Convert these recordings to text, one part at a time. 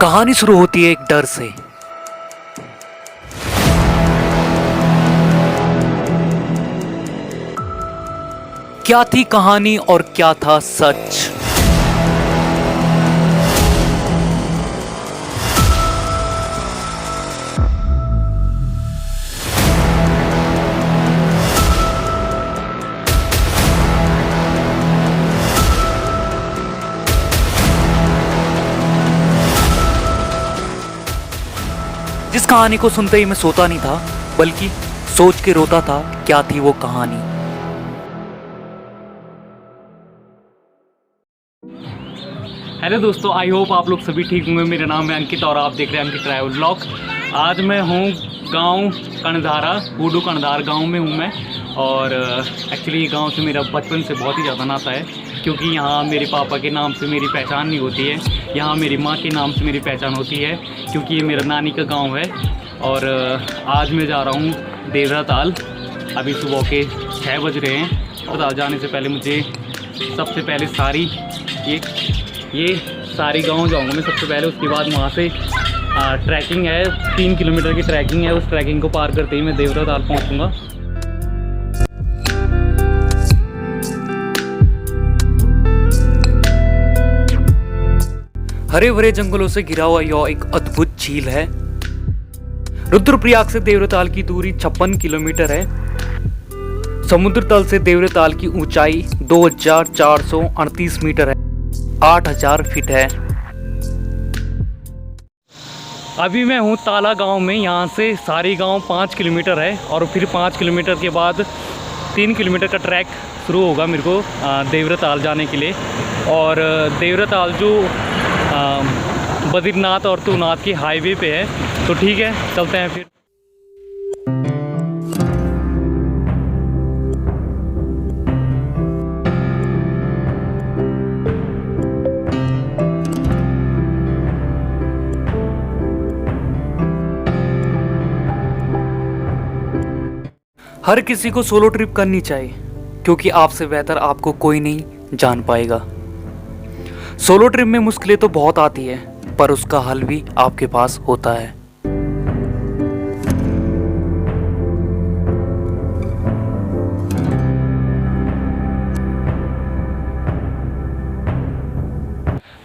कहानी शुरू होती है एक डर से। क्या थी कहानी और क्या था सच? जिस कहानी को सुनते ही मैं सोता नहीं था, बल्कि सोच के रोता था। क्या थी वो कहानी? हेलो दोस्तों, आई होप आप लोग सभी ठीक होंगे। मेरा नाम है अंकित और आप देख रहे हैं अंकित ट्रैवल व्लॉग। आज मैं हूँ गांव कणधारा, बूडू कणधार गांव में हूँ मैं। और एक्चुअली ये गांव से मेरा बचपन से बहुत ही ज़्यादा नाता है, क्योंकि यहाँ मेरे पापा के नाम से मेरी पहचान नहीं होती है, यहाँ मेरी माँ के नाम से मेरी पहचान होती है, क्योंकि ये मेरा नानी का गाँव है। और आज मैं जा रहा हूँ देवरा ताल। अभी सुबह के 6 बज रहे हैं। और ताल जाने से पहले मुझे सबसे पहले ये सारी गांव जाऊंगा मैं सबसे पहले। उसके बाद वहाँ से ट्रैकिंग है, 3 किलोमीटर की ट्रैकिंग है। उस ट्रैकिंग को पार करते ही मैं देवरा ताल पहुँचूँगा। हरे भरे जंगलों से घिरा हुआ यह एक अद्भुत झील है। रुद्रप्रयाग से देवरताल की दूरी 56 किलोमीटर है। समुद्र तल से देवरताल की ऊंचाई 2438 मीटर है, 8000 फीट है। अभी मैं हूँ ताला गांव में। यहाँ से सारी गांव 5 किलोमीटर है और फिर 5 किलोमीटर के बाद 3 किलोमीटर का ट्रैक शुरू होगा मेरे को देवरा ताल जाने के लिए। और देवरा ताल जो बद्रीनाथ और तुंगनाथ की हाईवे पे है। तो ठीक है, चलते हैं फिर। हर किसी को सोलो ट्रिप करनी चाहिए, क्योंकि आपसे बेहतर आपको कोई नहीं जान पाएगा। सोलो ट्रिप में मुश्किलें तो बहुत आती है, पर उसका हल भी आपके पास होता है।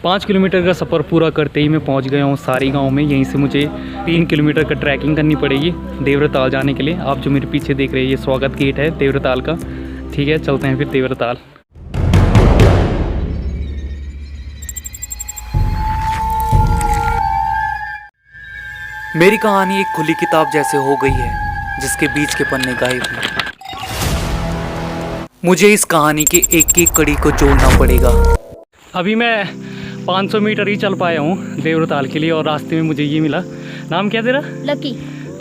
पाँच किलोमीटर का सफ़र पूरा करते ही मैं पहुंच गया हूं सारी गांव में। यहीं से मुझे 3 किलोमीटर का ट्रैकिंग करनी पड़ेगी देवरा ताल जाने के लिए। आप जो मेरे पीछे देख रहे हैं, ये स्वागत गेट है देवरा ताल का। ठीक है, चलते हैं फिर देवरा ताल। मेरी कहानी एक खुली किताब जैसे हो गई है, जिसके बीच के पन्ने गायब हैं। मुझे इस कहानी के एक एक कड़ी को जोड़ना पड़ेगा। अभी मैं 500 मीटर ही चल पाया हूँ देवरा ताल के लिए, और रास्ते में मुझे ये मिला। नाम क्या तेरा? लकी।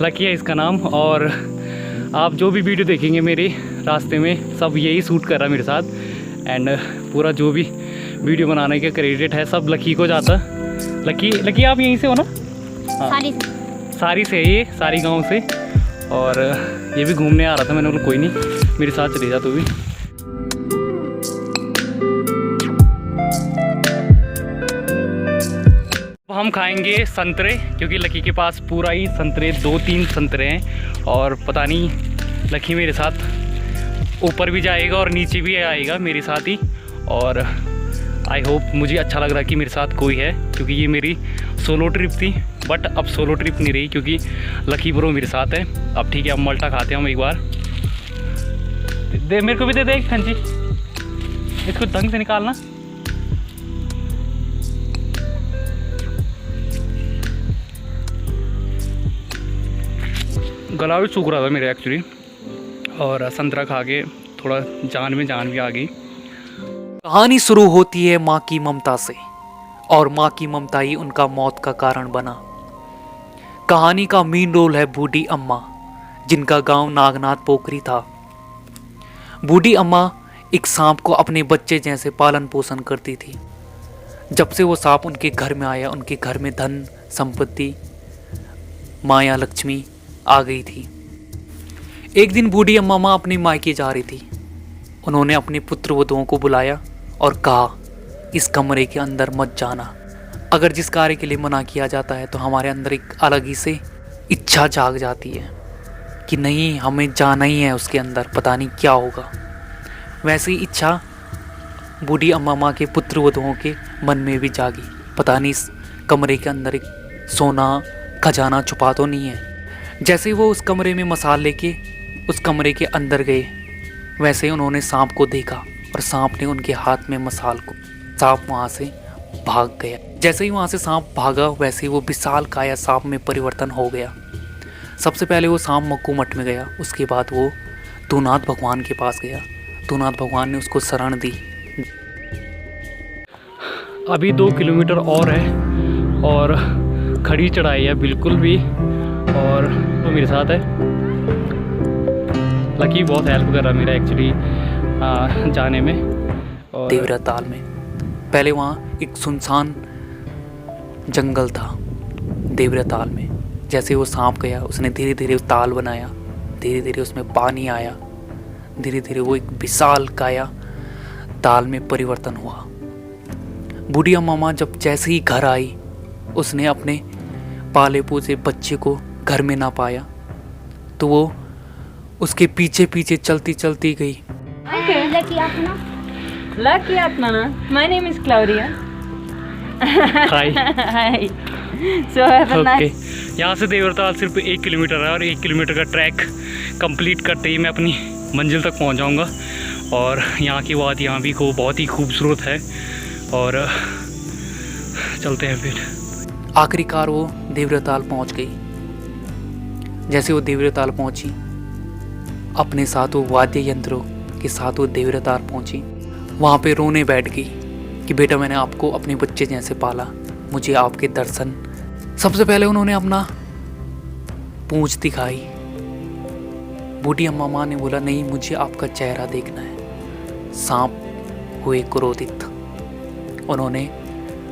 लकी है इसका नाम। और आप जो भी वीडियो देखेंगे मेरे रास्ते में, सब यही शूट कर रहा है मेरे साथ। एंड पूरा जो भी वीडियो बनाने का क्रेडिट है सब लकी को जाता। लकी आप यहीं से हो ना? हाँ, सारी से है ये, सारी गांव से। और ये भी घूमने आ रहा था, मैंने बोला कोई नहीं मेरे साथ चले जा तू भी। हम खाएंगे संतरे, क्योंकि लकी के पास पूरा ही संतरे, 2-3 संतरे हैं। और पता नहीं लकी मेरे साथ ऊपर भी जाएगा और नीचे भी आएगा मेरे साथ ही। और आई होप, मुझे अच्छा लग रहा है कि मेरे साथ कोई है, क्योंकि ये मेरी सोलो ट्रिप थी। बट अब सोलो ट्रिप नहीं रही, क्योंकि लकी ब्रो मेरे साथ है। अब ठीक है, अब मल्टा खाते हैं हम एक बार। दे मेरे को भी दे एक खंजी, इसको ढंग से निकालना। गला भी सूख रहा था मेरे एक्चुअली, और संतरा खा के थोड़ा जान भी आ गई। कहानी शुरू होती है माँ की ममता से, और माँ की ममता ही उनका मौत का कारण बना। कहानी का मेन रोल है बूढ़ी अम्मा, जिनका गांव नागनाथ पोखरी था। बूढ़ी अम्मा एक सांप को अपने बच्चे जैसे पालन पोषण करती थी। जब से वो सांप उनके घर में आया, उनके घर में धन संपत्ति, माया लक्ष्मी आ गई थी। एक दिन बूढ़ी अम्मा अपनी मायके जा रही थी। उन्होंने अपने पुत्र वधुओं को बुलाया और कहा, इस कमरे के अंदर मत जाना, अगर जिस कार्य के लिए मना किया जाता है तो हमारे अंदर एक अलग ही से इच्छा जाग जाती है कि नहीं, हमें जाना ही है उसके अंदर, पता नहीं क्या होगा। वैसी इच्छा बूढ़ी अम्मा माँ के पुत्र वधुओं के मन में भी जागी। पता नहीं इस कमरे के अंदर एक सोना खजाना छुपा तो नहीं है। जैसे ही वो उस कमरे में मसाल लेके उस कमरे के अंदर गए, वैसे ही उन्होंने सांप को देखा और सांप ने उनके हाथ में मसाल को, सांप वहाँ से भाग गया। जैसे ही वहाँ से सांप भागा, वैसे ही वो विशाल काया सांप में परिवर्तन हो गया। सबसे पहले वो सांप मक्कू मठ में गया, उसके बाद वो तुनाथ भगवान के पास गया। तुनाथ भगवान ने उसको शरण दी। अभी 2 किलोमीटर और है और खड़ी चढ़ाई है बिल्कुल भी, और वो मेरे साथ है। लकी बहुत हेल्प कर रहा है मेरा एक्चुअली जाने में। और देवरा ताल में पहले वहाँ एक सुनसान जंगल था देवरा ताल में। जैसे वो सांप गया, उसने धीरे धीरे ताल बनाया, धीरे धीरे उसमें पानी आया, धीरे धीरे वो एक विशाल काया ताल में परिवर्तन हुआ। बूढ़ी अम्मा जब जैसे ही घर आई, उसने अपने पाले पोसे बच्चे को घर में ना पाया, तो वो उसके पीछे पीछे चलती चलती गई। Okay, lucky Atmana. My name is Claudia. Hi. Hi. So have a okay, nice. यहाँ से देवरताल सिर्फ 1 किलोमीटर है और 1 किलोमीटर का ट्रैक कंप्लीट करते ही मैं अपनी मंजिल तक पहुँच जाऊँगा। और यहाँ की बात यहाँ भी बहुत ही खूबसूरत है, और चलते हैं फिर। आखिरकार वो देवरताल पहुंच गई। जैसे वो देवरताल पहुंची, अपने साथ वो वाद्य यंत्रों के साथ वो देवरताल पहुंची। वहाँ पे रोने बैठ गई कि बेटा, मैंने आपको अपने बच्चे जैसे पाला, मुझे आपके दर्शन। सबसे पहले उन्होंने अपना पूंछ दिखाई। बूढ़ी अम्मा माँ ने बोला, नहीं, मुझे आपका चेहरा देखना है। सांप हुए क्रोधित। उन्होंने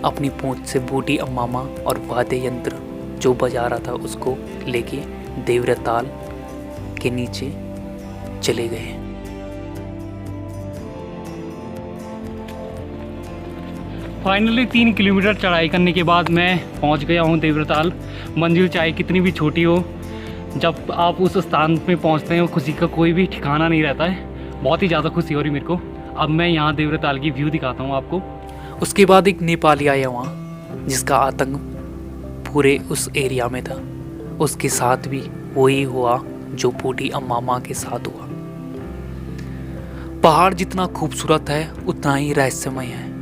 अपनी पूंछ से बूढ़ी अम्मा माँ और वाद्य यंत्र जो बजा रहा था उसको लेके देवरताल के नीचे चले गए। फाइनली 3 किलोमीटर चढ़ाई करने के बाद मैं पहुंच गया हूं देवरताल। मंजिल चाहे कितनी भी छोटी हो, जब आप उस स्थान पे पहुंचते हैं, खुशी का कोई भी ठिकाना नहीं रहता है। बहुत ही ज़्यादा खुशी हो रही मेरे को। अब मैं यहाँ देवरताल की व्यू दिखाता हूँ आपको। उसके बाद एक नेपाली आया वहाँ, जिसका आतंक पूरे उस एरिया में था। उसके साथ भी वही हुआ जो बूढ़ी अम्मा माँ के साथ हुआ। पहाड़ जितना खूबसूरत है उतना ही रहस्यमय है।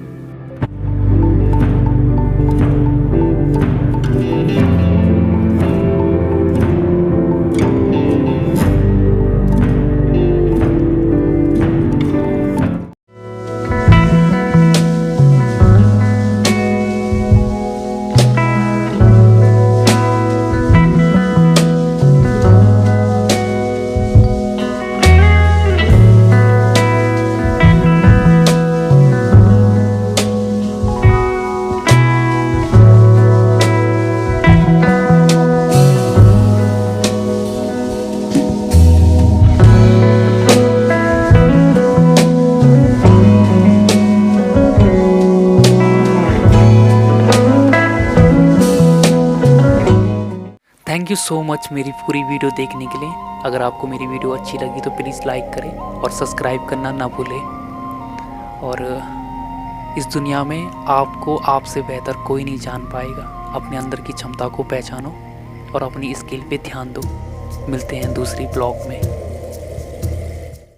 थैंक यू सो मच मेरी पूरी वीडियो देखने के लिए। अगर आपको मेरी वीडियो अच्छी लगी तो प्लीज़ लाइक करें और सब्सक्राइब करना ना भूलें। और इस दुनिया में आपको आपसे बेहतर कोई नहीं जान पाएगा। अपने अंदर की क्षमता को पहचानो और अपनी स्किल पे ध्यान दो। मिलते हैं दूसरी ब्लॉग में।